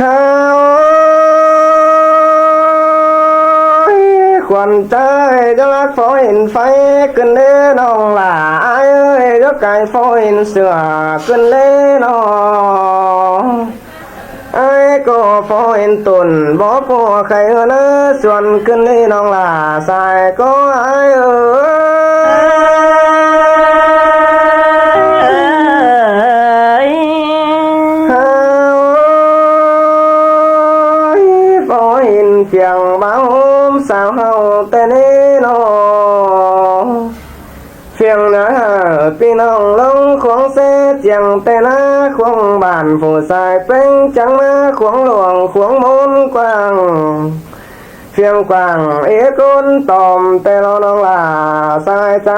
ฮาขวัญใจจะรักฝอยเห็นไฟขึ้นเล่น้องหลาเอ้ยก็ไก่ฝอยเห็นเสือขึ้นเล่น้องไอ้ก็ฝอยเห็นตุ่นบ่พอใครเนอส่วนขึ้นเล่น้องหลาสายก็ไอ้เพียงบ้าสาวเฮาแต่นี้น้องเพียงนะพี่น้องลงของเสียเจียงแต่ละควงบ้านผู้ชายเป็นจังมาควงหลวงควงมนกว้างเพียงกว้างเอกนตอมแต่เราน้องลาสายใจ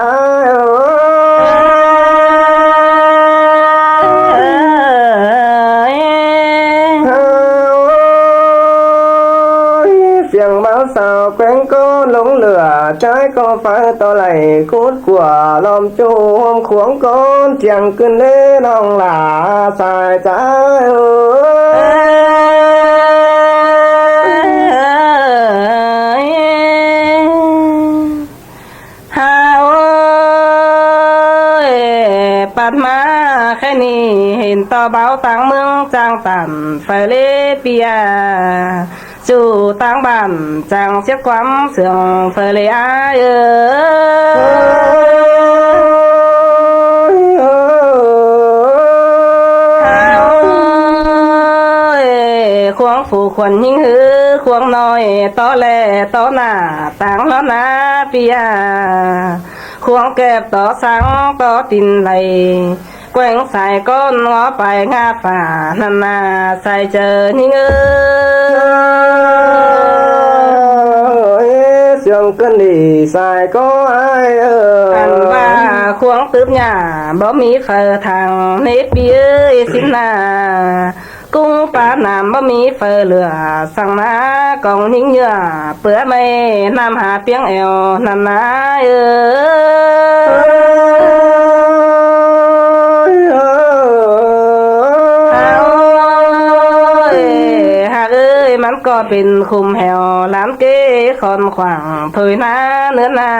เสียงเบาสาวแกงก็หลงเหลือใจก็ฟ้าต่อไหลคุดกว่าลมจูมขวงก้นเจียงขึ้นเล่น้องหลาสายใจฮาปัดมาแค่นี้เห็นต่อเบาต่างเมืองจางตันไฟเลเปียจู่ต่างบ้านจางเสียความเสื่อมเฟลยควงฝูขวัญยิ่งหือควงน้อยต่อแลต่อหน้าต่างล้อหน้าเปียควงเก็บต่อสังต่อตินไหลแกว่งสายก้นงอไปงาฝ่านานาใส่เจอยิ่งเสียงกันดีสายก็ไอ้อันว่าควงตืบหญ้าบ่มีเฟอทางเนบเบี้ยสินนากุ้งปลาหนามบ่มีเฟอเหลือสั่งมากองหิ้งเหยื่อเปื้อไม่น้ำหาเปียงแอวนานามันก็เป็นคุมแหวล้านเก้คอนขวางเผยหน้าเนื้อหน้า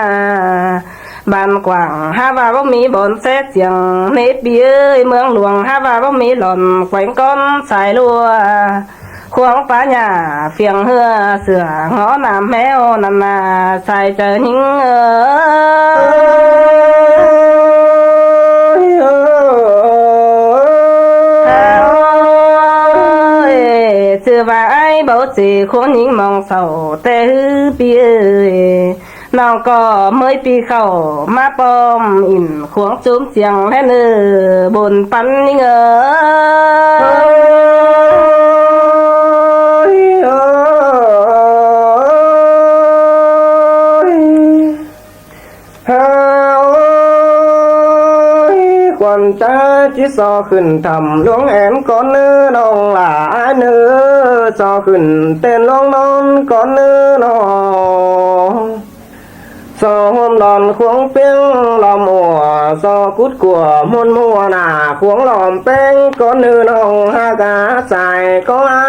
บ้านกว้างฮาว่าบ่มีบนเสเสียงเนบเบี้ยเมืองหลวงฮาว่าบ่มีหล่อนแขวงก้นสายลัวควงป้าหญ้าเฟียงเหือเสืองอน้ำแมวนานาใส่เจอหิงชื่อว่าไอ้บ่จีคนหญิงมองเศร้าแต่ฮือปีน้องก็เมื่อปีเข้ามาปอมอินควงจุ้มเสียงและเนื้อบนปันยิ่งขวัญใจที่ซอขึ้นทำหลวงแอนก่อนเนื้อน้องหลาเนื้อซอขึ้นเต้นลองนอนก่อนเนื้อน้องซอหอมดอนควงเปี้ยงลอมหัวซอกุดกัวมุนมัวหน้าควงหลอมแป้งก่อนเนื้อน้องฮากาใส่ก็ไอ้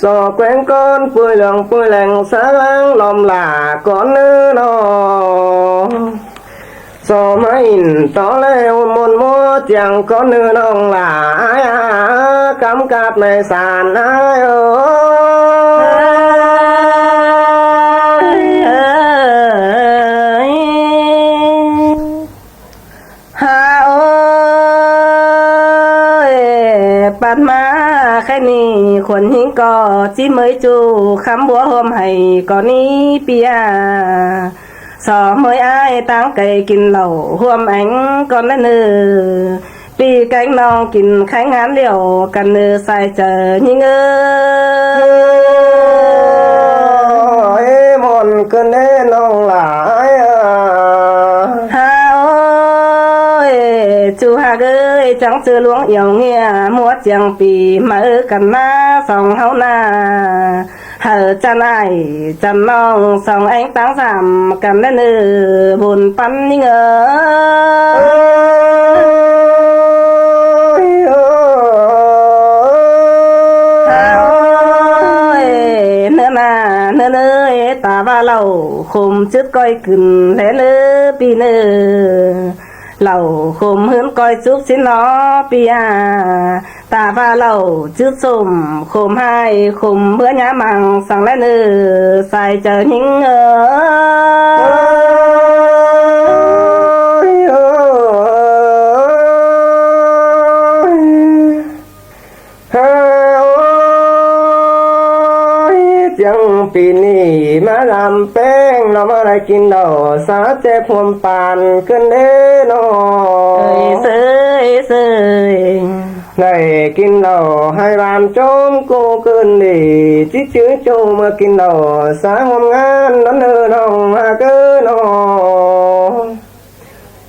สอแกงก้อนปุยเหลืองปุยแหลงสางลมหลาก่อนเนื้อนอสอไม่อินต่อแล้วมนมัวเจียงก่อนเนื้อน้องหลากำกับในสารไอ้ปัดมาแค่นี้คนหิงก็จิ้มเมยจูคำบัวหอมให้ก่อนนี้เปียสอเมยอ้ายตั้งไก่กินเหล่าห่วมแองก่อนนั่นเนอปีแกงน้องกินไข่งานเดียวกันเนอใส่เจอยิงมนก็แน่น้องหลายจูหากจังเจอหลวงเอี่ยวเงียมัวเจียงปีมากันหน้าสองเฮาหน้า hờ chân ai chân non sòng anh táng giảm cầm lên buồn bắn như ngờ nơi nơi ta va lầu khum trước coi cừn lẽ lơ pi nơ lầu khum hướng coi chút xin nó pia ta va lầu trước xùm khum hai khum bữa nhá mằng sang lẽ nơ sai chờ những chẳngปีนี้มาลำแป้งเรามาได้กินดอกสาเจ็บหัวปานขึ้นเด้นอ sơi ได้กินดอกให้บานโจมกูเกินดีจิจื้อโจมมากินดอกสาหัวงานนั้นเธอน้องมาเกินอ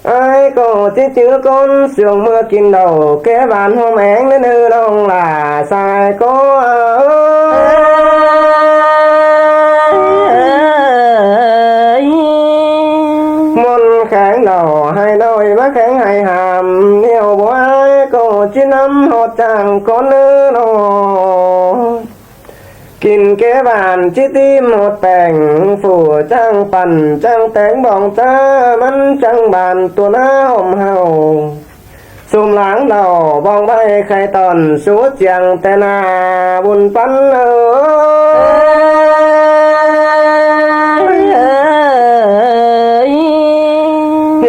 ไอ้ก็จิจื้อคนเสียงเมื่อกินดอกแก่บานหัวแมงนั้นเธอน้องล่ะสายก็แข็งดอกให้น้อยมาแข็งให้หามเหนียวบ่ไอ้ก็จิน้ำหอดจางก้อนเนื้อนอกินแก่บานจิตีหมดแป้งฝูจังปั่นจังแตงบองจ้ามันจังบานตัวหน้าหอมเฮาซุ่มหลังดอกบองใบไข่ตอนสูดเจียงแต่นาบุญปัน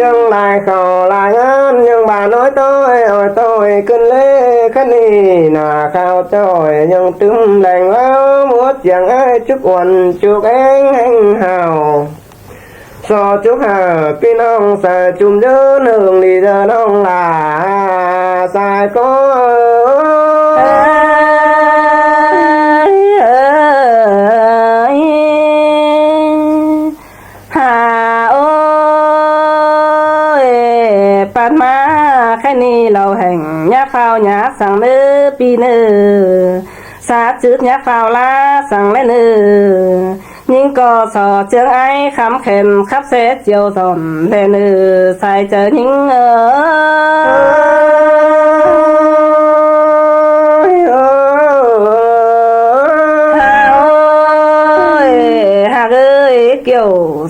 ยังลายเขาลายงานยังบาน้อยต้อยอ้อยต้อยขึ้นเล่ขันนี่หน้าข้าวจ้อยยังตึมแหลงแล้วมัวเจียงไอ้จุกวันจุกเองแห้งเห่าสอจุกหาพี่น้องใส่จุ่มเยอะหนึ่งดีเจอน้องลาใส่ก็ปัดมาแค่นี้เราแห่งยาข้าวยาสั่งเนื้อปีเนื้อสาจืดยาข้าวลาสั่งและเนื้อยิ่งก็สอเจืองไอ้คำเข็มขับเสเจียวสอนและเนื้อใส่เจอยิ่ง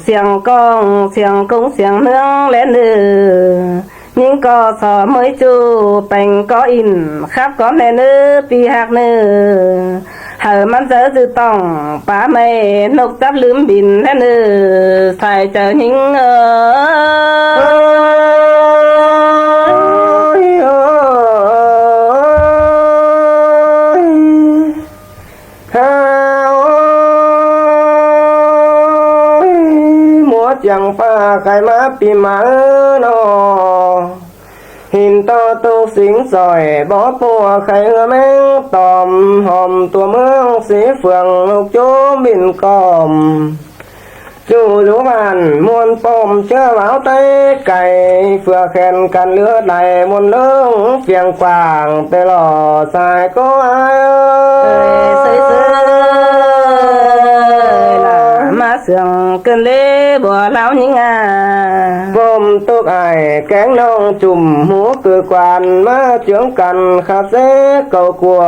เสียงกองเสียงกุ้งเสียงเนื้อและเนื้อยิ่งก็สอมือจูแต่งก็อินครับก็แน่เนื้อปีหักเนื้อหามันเจอจือต้องป้าไม่นกจับลืมบินและเนื้อใส่เจอยิ่งจังฟ้าใครมาปีมาโนหินต่อตูสิงสอยบ่อปัวใครแมงตอมหอมตัวเมืองสีเฟืองลูกโจบินกอมจู่อยู่บ้านมวนปมเชื่อเหลาเต้ไก่เฟือแขนกันเลือดไหลมนเลื่องเพียงกว่างแต่หล่อสายก็อายเสียงเกินเล่บ่เล่ายิ่งผมตุกไอแกงน้องจุ่มหูคือกวานมาเจืองกันขับเสเก่ากลัว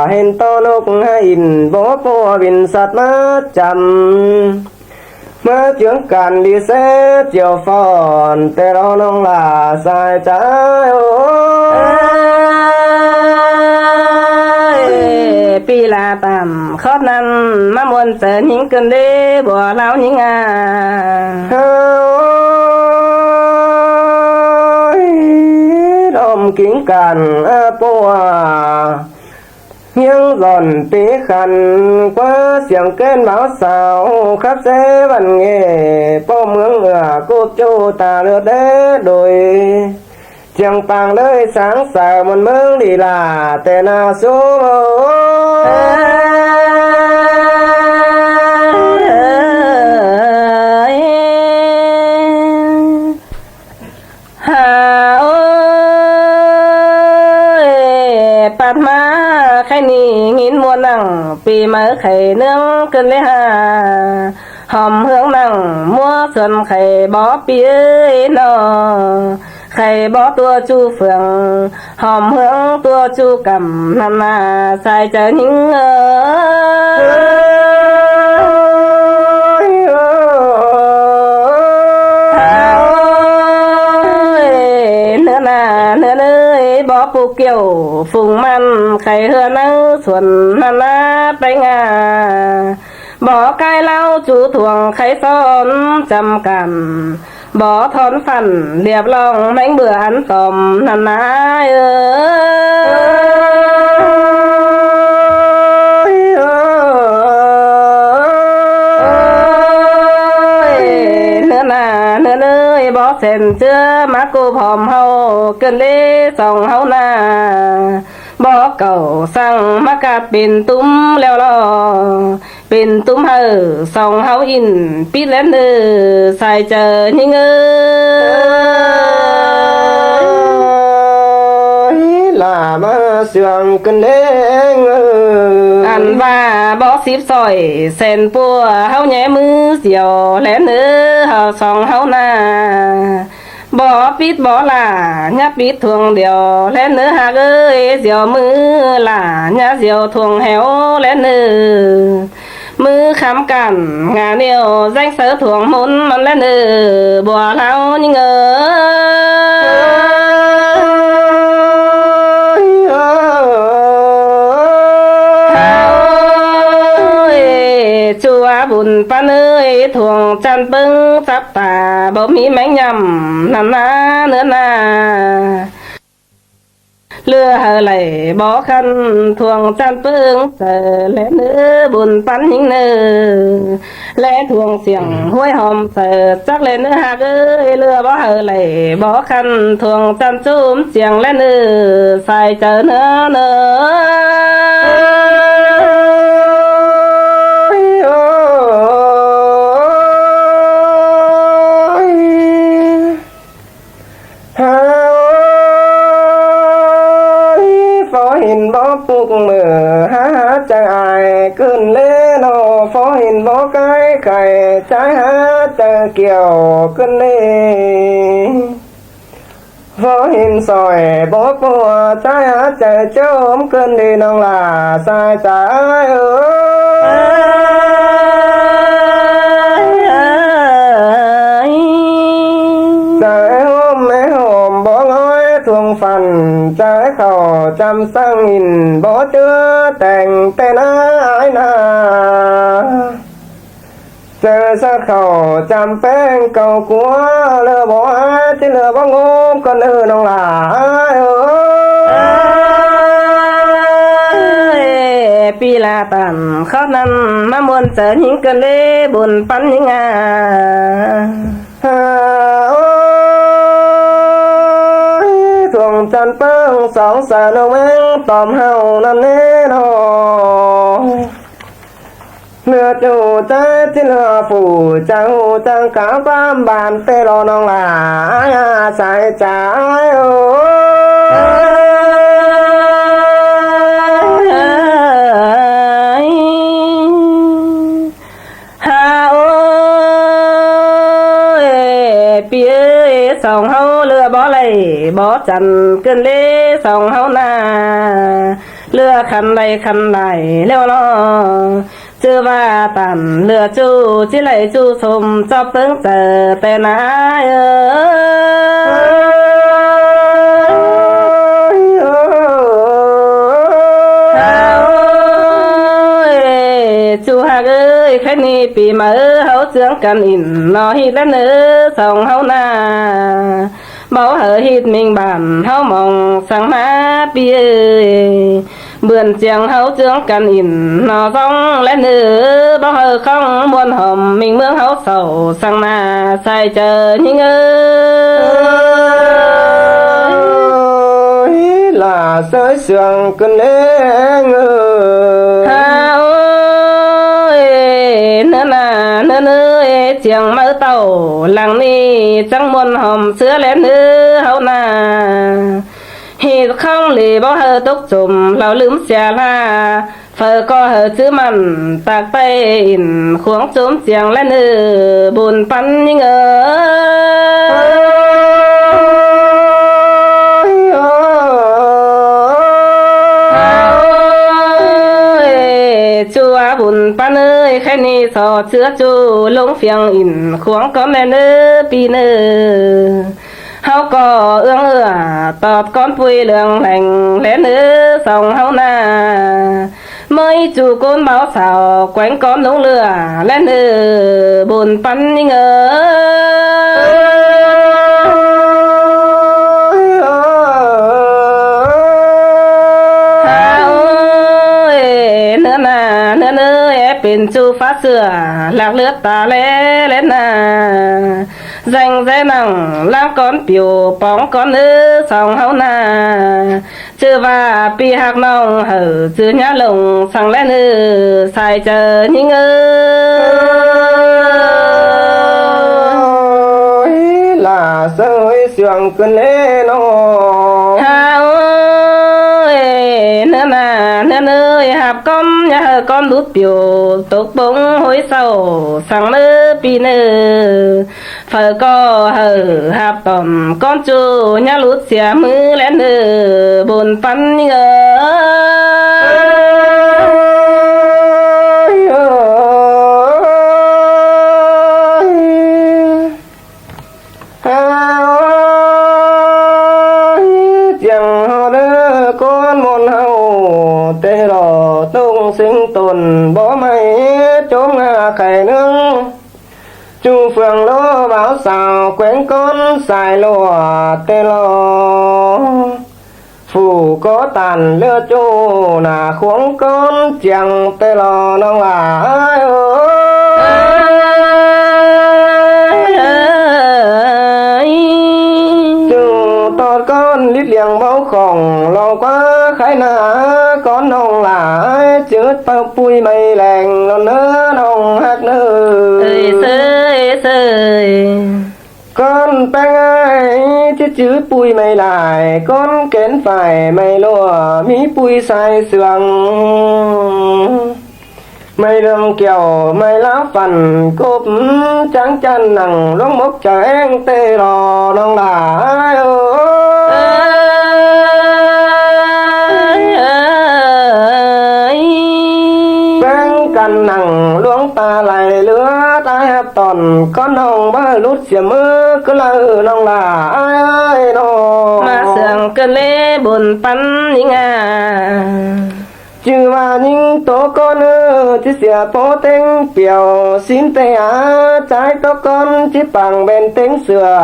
เห็นต้นกให้อินบ่ปัวบินสัตว์มาจำมาเจืองกันดีเสเจียวฟอนแต่เราน้องลาสายใจปีลาต่ำครอบนั้นมามวนเสยิ่งเกินเด้บ่เล่ายิ่งดอมกิ้งกันปัวยังหล่อนปีขันกว่าเสียงเก้นเบาสาวขับเสบันเงป้อเมืองกูจูตาเลือดเด้โดยเจียงปางเลยสางสาวมันเมืองดีลาแต่นาสูปัดมาแค่นี้งินมัวนั่ง ปีmở khẩy nướng cơn lê hà hòm hướng nặng mua xuân khẩy bó bia nọ khẩy bó tua chu phượng hòm hướng tua chu cầm nằm là xài chờ những bó phụ kiều phùng man khẩy hưa nắng xuân nằm lá bánh à bỏ cai lao chú thuồng khẩy son chăm cằm bỏ thon phẳng điệp lòng bánh bữa ăn tòm nằm lá bó sen chưa má cô phòm hâu cơn lê sòng hâu na bó cầu sang má cát pin túm leo lo pin túm hờ sòng hâu in pít lên nư xài chờ những là mà sương cơn lê ăn và bó xíp sỏi sen pua hâu nhẹ mư diều lén nư hờ sòng hâu na bỏ pít bỏ là nhát pít thuồng điều lên nữa hà ơi diều mư là nhát diều thuồng héo lên nữa mư khám cản ngà điều danh sớ thuồng môn món lên nữa bỏ lao như ngờ chùa bùn pan ơi thuồng chăn bưng sắp tà bố mỹ mánh nhầm nằm ná nữa na lừa hờ lầy bó khăn thuồng chăn bưng sợ lẽ nữa bùn pan những nơ lẽ thuồng xiềng hôi hòm sợ chắc lẽ nữa hạc ơi lừa bó hờ lầy bó khăn thuồng chăn chúm xiềng lẽ nơ xài chờ nữa nữa hình bó phục mở há chẳng ai cơn lê nọ phó hình bó cái khải trái há chờ kiều cơn lê phó hình sỏi bó của trái há chờ chôm cơn đi nông là sai trái thuồng phần trái khẩu trăm sang nghìn bó chưa thành tên ái na chờ sát khẩu trăm phên cầu của lừa bó chứ lừa bó ngôm con ư nông là pi la tàn khó năn mà muốn chờ những cơn lê buồn bắn những thuồng chân phương sóng xa nông anh tòm hào nằm nê hồ lừa chủ trái thì lừa phủ trang hù trang cá vam bàn tê lò nông là ai sai trái sòng hâu lừa bó lầy bó chằn cơn lê sòng hâu na lừa khăn lại leo lo chưa va tàn lừa chu chỉ lại chu xùm cho tướng chờ tên ai chu hạc ơi khách ni bị mở hấu dưỡng cần in nó hít lên nữa sòng hấu na bảo hở hít mình bản hấu mong sang má bia bươn chiang hấu dưỡng cần in nó xong lên nữa bảo hở không buồn hòm mình mướn hấu sầu sang na sai chờ những là sới sương cơn lê nơi chiang mơ tàu làng ni chẳng muốn hòm sữa lén nữ hậu na hít không lì bao hơ tốc chùm lão lướm xà la phở có hở chữ mặn tạc tay in khuống chốm chiang lên buồn pan nhưng chùa buồn pan ơi khai ni sò chứa chu lông phiang in khuống con lên pi hao có ương tọt con pui lường lành lén sòng hao na mới chủ côn báo xào quánh con lông lửa lên buồn pan nhưngเป็นจูฟ้าเสือหลักเลือดตาเล่เล่นนาdành dễ nặng lang con biểu bóng con sòng hậu na chưa và pi hạc nòng hở chưa nhá lồng sang lên xài chờ những là sơi sương cơn lê nó nên ơi hạp con nhà hờ con đút biểu tục bóng hối sầu sang mơ pi phở có hờ hạp tòm con chú nhà lút xìa mưa lên buồn pan con môn hậu tê lò tung sinh tồn bỏ mây chốn khải nương chu phường lô báo xào quen con xài lùa tê lò phủ có tàn lưa chu là khuống con chẳng tê lò nông là con lít liang máu khổng lo quá khái na con nông là chứa bao pui mây lành non nơ nông hát nơ con bang ai chứ chứa pui mây lại con kén phải mây lùa mí pui sai sườn mây đường kiều mây lá phần cốp trắng chân nằng lóng mốc chờ em tê lò nông là căn nằng luống ta lại lứa tai hấp tòn con hồng ba lút xìa mưa cứ lơ nông là ai ơi nó mà sương cơn lê buồn pan những chứ mà những tố con chứ xìa bố tên biểu xin tê trái tố con chứ bằng bên tiếng sửa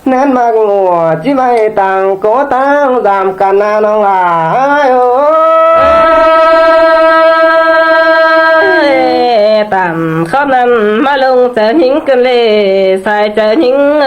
nên mặc ngùa chứ bay tàng cố tăng giảm cả na nông là ai tạm khó nằm mà lông chờ những cơn lê xài chờ những